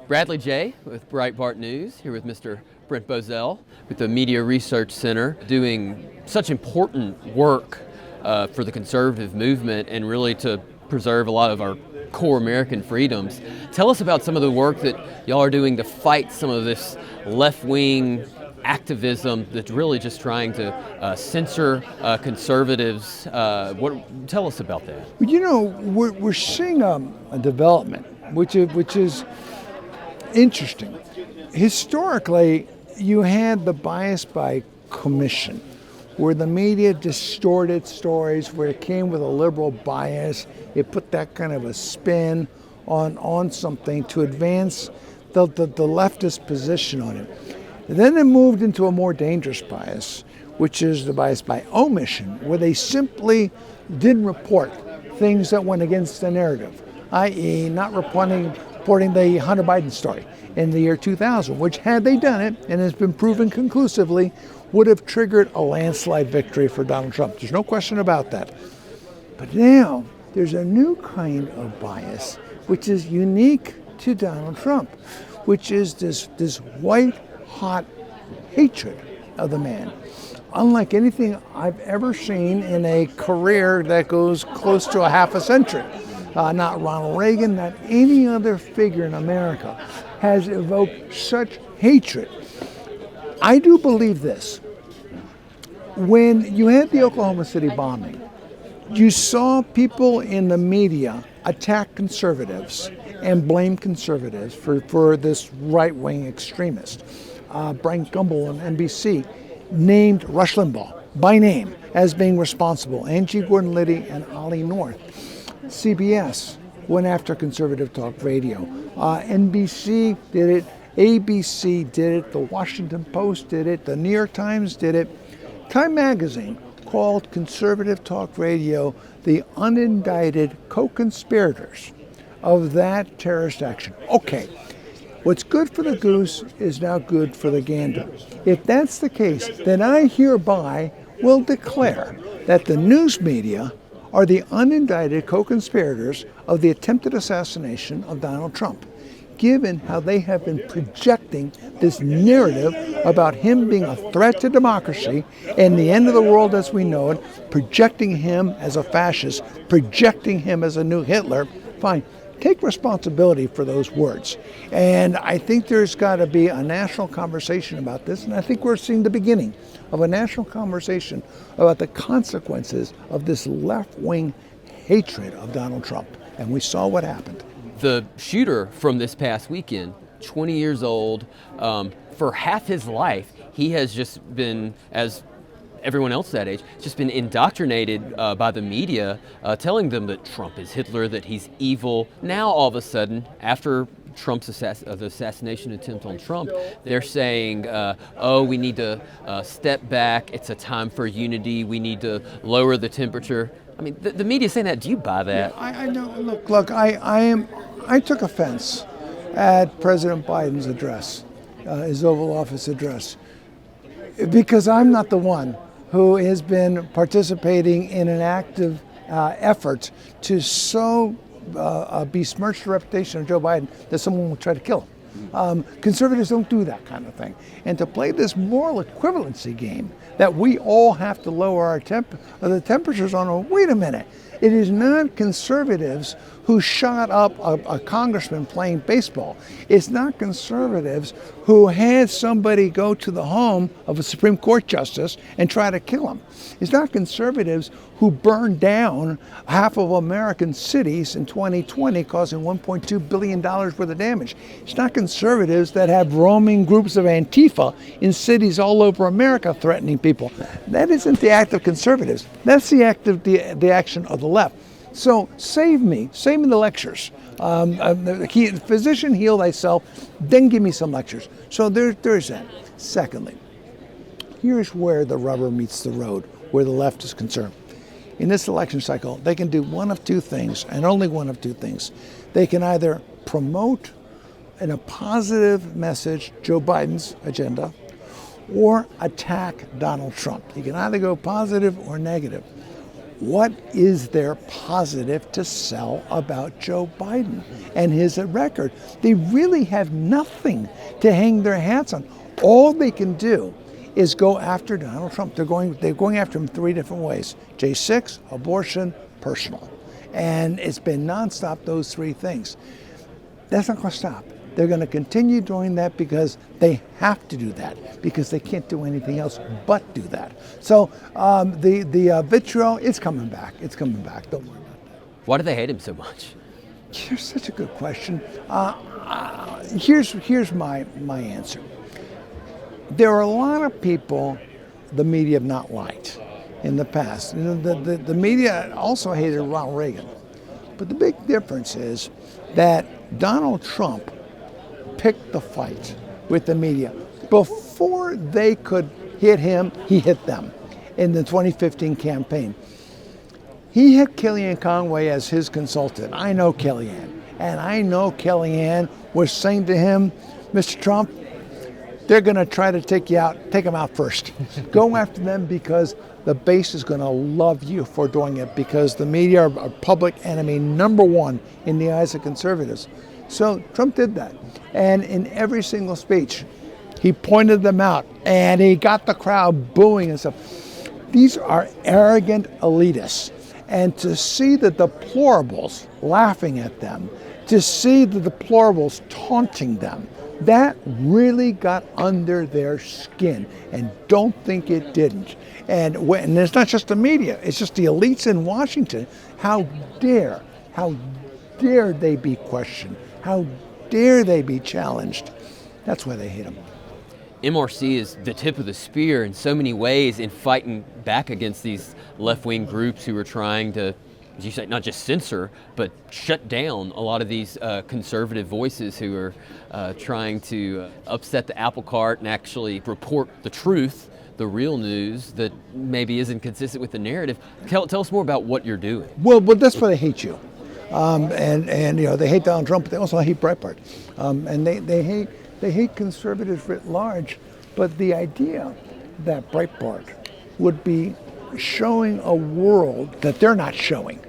Bradley Jaye with Breitbart News, here with Mr. Brent Bozell with the Media Research Center, doing such important work for the conservative movement and really to preserve a lot of our core American freedoms. Tell us about some of the work that y'all are doing to fight some of this left-wing activism that's really just trying to censor conservatives. Tell us about that. You know, we're seeing a development which is interesting. Historically, you had the bias by commission, where the media distorted stories, where it came with a liberal bias. It put that kind of a spin on something to advance the leftist position on it. Then it moved into a more dangerous bias, which is the bias by omission, where they simply didn't report things that went against the narrative, i.e. not reporting the Hunter Biden story in the year 2000, which had they done it, and has been proven conclusively, would have triggered a landslide victory for Donald Trump. There's no question about that. But now there's a new kind of bias, which is unique to Donald Trump, which is this white-hot hatred of the man. Unlike anything I've ever seen in a career that goes close to a half a century. Not Ronald Reagan, not any other figure in America has evoked such hatred. I do believe this. When you had the Oklahoma City bombing, you saw people in the media attack conservatives and blame conservatives for this right-wing extremist. Brian Gumbel on NBC named Rush Limbaugh by name as being responsible, Angie Gordon-Liddy and Ollie North. CBS went after conservative talk radio. NBC did it, ABC did it, the Washington Post did it, the New York Times did it. Time magazine called conservative talk radio the unindicted co-conspirators of that terrorist action. Okay, what's good for the goose is now good for the gander. If that's the case, then I hereby will declare that the news media are the unindicted co-conspirators of the attempted assassination of Donald Trump, given how they have been projecting this narrative about him being a threat to democracy and the end of the world as we know it, projecting him as a fascist, projecting him as a new Hitler. Fine, take responsibility for those words. And I think there's got to be a national conversation about this, and I think we're seeing the beginning of a national conversation about the consequences of this left-wing hatred of Donald Trump. And we saw what happened. The shooter from this past weekend, 20 years old, for half his life, he has just been, as everyone else that age, just been indoctrinated by the media, telling them that Trump is Hitler, that he's evil. Now, all of a sudden, after Trump's the assassination attempt on Trump, they're saying, we need to step back. It's a time for unity. We need to lower the temperature. I mean, the media saying that. Do you buy that? Yeah, I know. Look. I took offense at President Biden's address, his Oval Office address, because I'm not the one who has been participating in an active effort to besmirch the reputation of Joe Biden that someone will try to kill him. Conservatives don't do that kind of thing. And to play this moral equivalency game that we all have to lower the temperatures on, wait a minute. It is not conservatives who shot up a congressman playing baseball. It's not conservatives who had somebody go to the home of a Supreme Court justice and try to kill him. It's not conservatives who burned down half of American cities in 2020, causing $1.2 billion worth of damage. It's not conservatives that have roaming groups of Antifa in cities all over America threatening people. That isn't the act of conservatives. That's the action of the left. So save me the lectures. Physician, heal thyself, then give me some lectures. So there's that. Secondly, here's where the rubber meets the road, where the left is concerned. In this election cycle, they can do one of two things, and only one of two things. They can either promote in a positive message Joe Biden's agenda, or attack Donald Trump. You can either go positive or negative. what is there positive to sell about Joe Biden and his record? They really have nothing to hang their hats on. All they can do is go after Donald Trump. They're going after him three different ways: J6, abortion, personal. And it's been nonstop, those three things. That's not going to stop. They're going to continue doing that because they have to do that, because they can't do anything else but do that. So the vitriol, it's coming back. It's coming back. Don't worry about that. Why do they hate him so much? Here's such a good question. Here's my answer. There are a lot of people the media have not liked in the past. You know, the media also hated Ronald Reagan. But the big difference is that Donald Trump picked the fight with the media. Before they could hit him, he hit them in the 2015 campaign. He had Kellyanne Conway as his consultant. I know Kellyanne. And I know Kellyanne was saying to him, Mr. Trump, they're going to try to take them out first. Go after them because the base is going to love you for doing it, because the media are public enemy number one in the eyes of conservatives. So Trump did that. And in every single speech, he pointed them out and he got the crowd booing and stuff. These are arrogant elitists. And to see the deplorables laughing at them, to see the deplorables taunting them, that really got under their skin, and don't think it didn't. And it's not just the media, it's just the elites in Washington. How dare they be questioned? How dare they be challenged? That's why they hate them. MRC is the tip of the spear in so many ways in fighting back against these left-wing groups who are trying to, as you say, not just censor, but shut down a lot of these conservative voices who are trying to upset the apple cart and actually report the truth, the real news that maybe isn't consistent with the narrative. Tell us more about what you're doing. Well, that's why they hate you. And you know, they hate Donald Trump, but they also hate Breitbart. And they hate conservatives writ large. But the idea that Breitbart would be showing a world that they're not showing,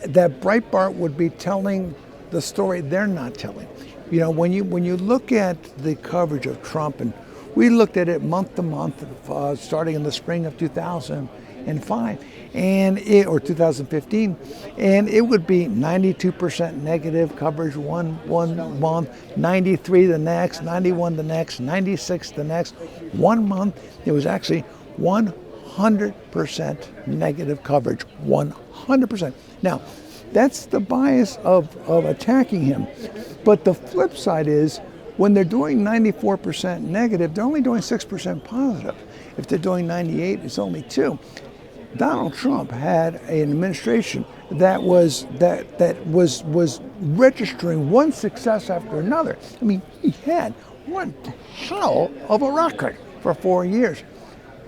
that Breitbart would be telling the story they're not telling. You know, when you look at the coverage of Trump, and we looked at it month to month, starting in the spring of 2005, or 2015, and it would be 92% negative coverage one month, 93 the next, 91 the next, 96 the next. 1 month, it was actually 100% negative coverage, 100%. Now, that's the bias of attacking him. But the flip side is, when they're doing 94% negative, they're only doing 6% positive. If they're doing 98, it's only 2. Donald Trump had an administration that was registering one success after another. I mean, he had one hell of a record for 4 years.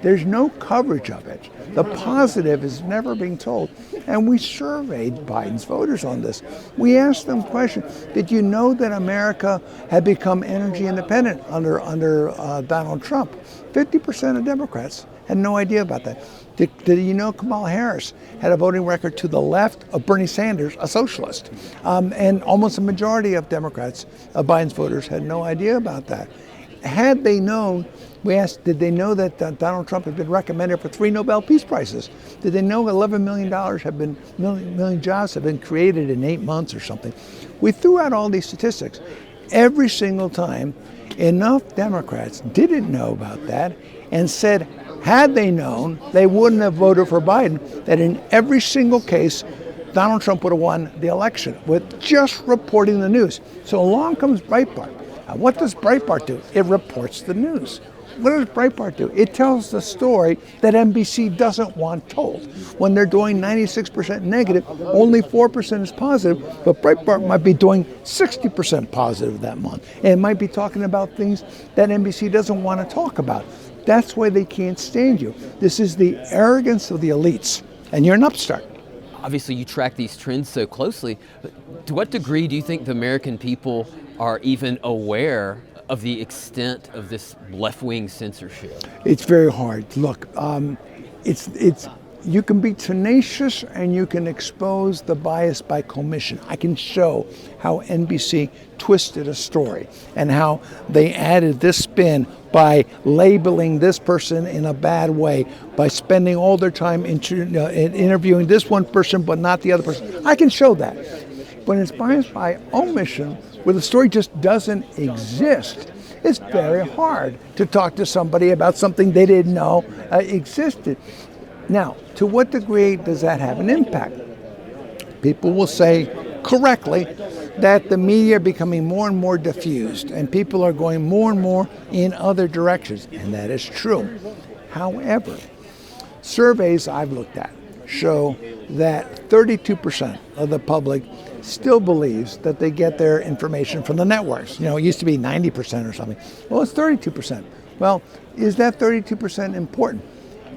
There's no coverage of it. The positive is never being told. And we surveyed Biden's voters on this. We asked them questions. Did you know that America had become energy independent under Donald Trump? 50% of Democrats had no idea about that. Did you know Kamala Harris had a voting record to the left of Bernie Sanders, a socialist? And almost a majority of Democrats, Biden's voters, had no idea about that. Had they known, we asked, did they know that Donald Trump had been recommended for 3 Nobel Peace Prizes? Did they know $11 million jobs have been created in 8 months or something? We threw out all these statistics. Every single time, enough Democrats didn't know about that and said, had they known, they wouldn't have voted for Biden, that in every single case, Donald Trump would have won the election with just reporting the news. So along comes Breitbart. Now, what does Breitbart do? It reports the news. What does Breitbart do? It tells the story that NBC doesn't want told. When they're doing 96% negative, only 4% is positive, but Breitbart might be doing 60% positive that month. And it might be talking about things that NBC doesn't want to talk about. That's why they can't stand you. This is the arrogance of the elites, and you're an upstart. Obviously, you track these trends so closely, but to what degree do you think the American people are even aware of the extent of this left-wing censorship? It's very hard. Look, you can be tenacious and you can expose the bias by commission. I can show how NBC twisted a story and how they added this spin by labeling this person in a bad way, by spending all their time interviewing this one person but not the other person. I can show that. When it's bias by omission, where the story just doesn't exist, it's very hard to talk to somebody about something they didn't know existed. Now, to what degree does that have an impact? People will say correctly that the media are becoming more and more diffused and people are going more and more in other directions, and that is true. However, surveys I've looked at show that 32% of the public still believes that they get their information from the networks. You know, it used to be 90% or something. Well, it's 32%. Well, is that 32% important?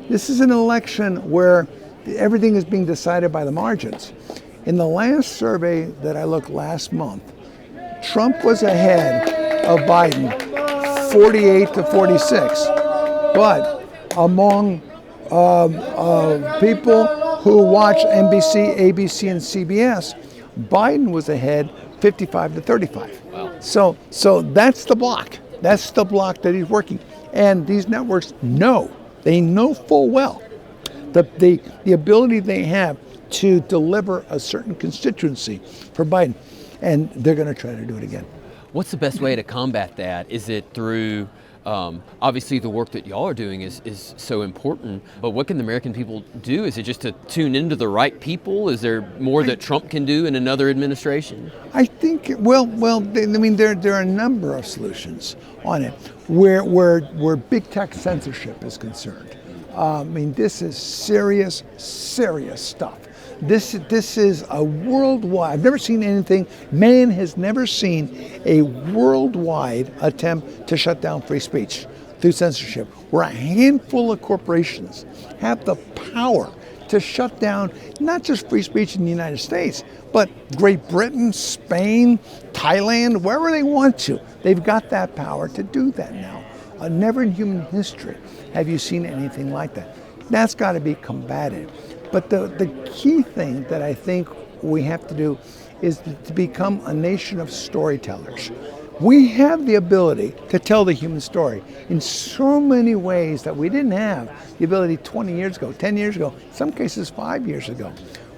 This is an election where everything is being decided by the margins. In the last survey that I looked last month, Trump was ahead of Biden 48 to 46. But among people who watch NBC, ABC, and CBS, Biden was ahead 55 to 35. Wow. So that's the block. That's the block that he's working. And these networks know. They know full well the ability they have to deliver a certain constituency for Biden, and they're going to try to do it again. What's the best way to combat that? Is it through, obviously the work that y'all are doing is so important, but what can the American people do? Is it just to tune into the right people? Is there more that Trump can do in another administration? I think, well, I mean, there are a number of solutions on it where big tech censorship is concerned. I mean, this is serious stuff. This is a worldwide, I've never seen anything, man has never seen a worldwide attempt to shut down free speech through censorship, where a handful of corporations have the power to shut down not just free speech in the United States, but Great Britain, Spain, Thailand, wherever they want to. They've got that power to do that now. Never in human history have you seen anything like that. That's got to be combated. But the key thing that I think we have to do is to become a nation of storytellers. We have the ability to tell the human story in so many ways that we didn't have the ability 20 years ago, 10 years ago, in some cases 5 years ago.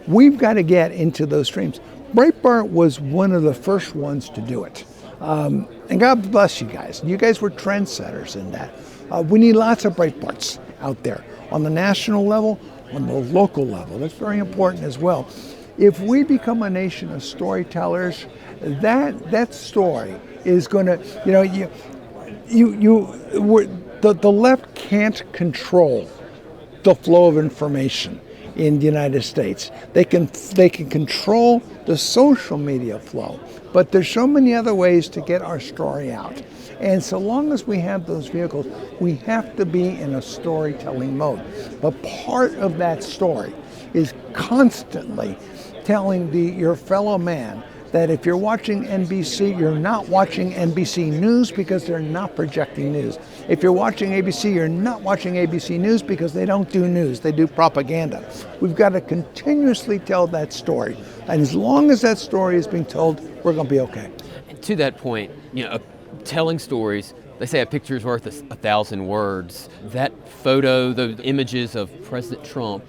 We've got to get into those streams. Breitbart was one of the first ones to do it. And God bless you guys. You guys were trendsetters in that. We need lots of Breitbarts out there on the national level, on the local level. That's very important as well. If we become a nation of storytellers, that story is going to, the left can't control the flow of information in the United States. They can control the social media flow, but there's so many other ways to get our story out. And so long as we have those vehicles, we have to be in a storytelling mode. But part of that story is constantly telling your fellow man that if you're watching NBC, you're not watching NBC News because they're not projecting news. If you're watching ABC, you're not watching ABC News because they don't do news, they do propaganda. We've got to continuously tell that story. And as long as that story is being told, we're going to be okay. And to that point, telling stories, they say a picture is worth 1,000 words. That photo, the images of President Trump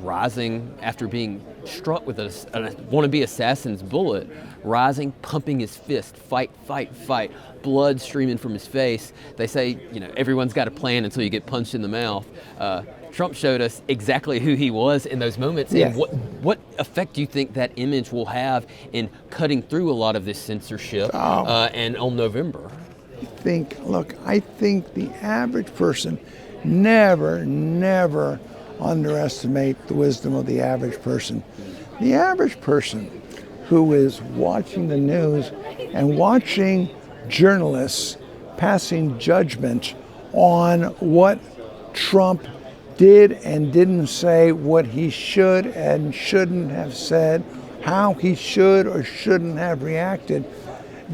rising after being struck with a wannabe assassin's bullet, rising, pumping his fist, fight, blood streaming from his face. They say, everyone's got a plan until you get punched in the mouth. Trump showed us exactly who he was in those moments. Yeah. And what effect do you think that image will have in cutting through a lot of this censorship and on November? I think the average person never underestimate the wisdom of the average person. The average person who is watching the news and watching journalists passing judgment on what Trump did and didn't say, what he should and shouldn't have said, how he should or shouldn't have reacted.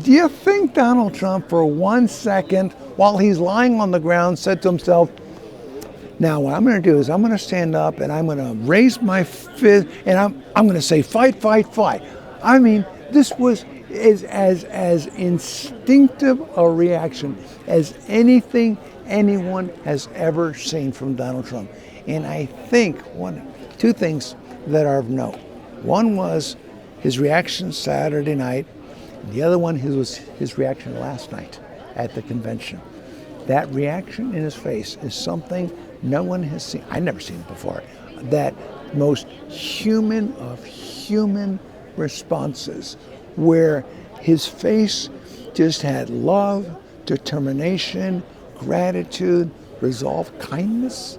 Do you think Donald Trump for 1 second, while he's lying on the ground, said to himself, Now, what I'm going to do is I'm going to stand up and I'm going to raise my fist and I'm going to say, fight, fight, fight. I mean, this was as instinctive a reaction as anything anyone has ever seen from Donald Trump. And I think two things that are of note. One was his reaction Saturday night. The other one was his reaction last night at the convention. That reaction in his face is something no one has seen. I've never seen it before. That most human of human responses, where his face just had love, determination, gratitude, resolve, kindness.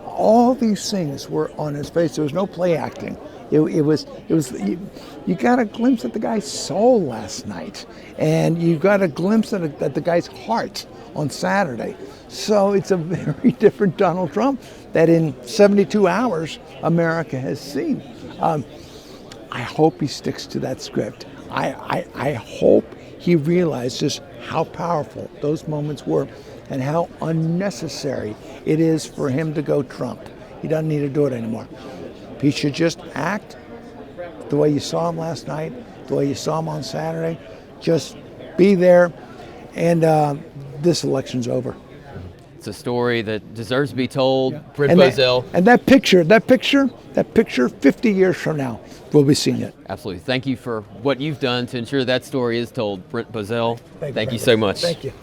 All these things were on his face. There was no play acting. It was you got a glimpse at the guy's soul last night, and you got a glimpse at the guy's heart on Saturday. So it's a very different Donald Trump that in 72 hours America has seen. I hope he sticks to that script. I hope he realizes how powerful those moments were and how unnecessary it is for him to go Trump. He doesn't need to do it anymore. He should just act the way you saw him last night, the way you saw him on Saturday. Just be there, and this election's over. It's a story that deserves to be told. Yeah. Brent Bozell. And that picture, 50 years from now, we'll be seeing it. Absolutely. Thank you for what you've done to ensure that story is told. Brent Bozell, thank you Bradley. so much. Thank you.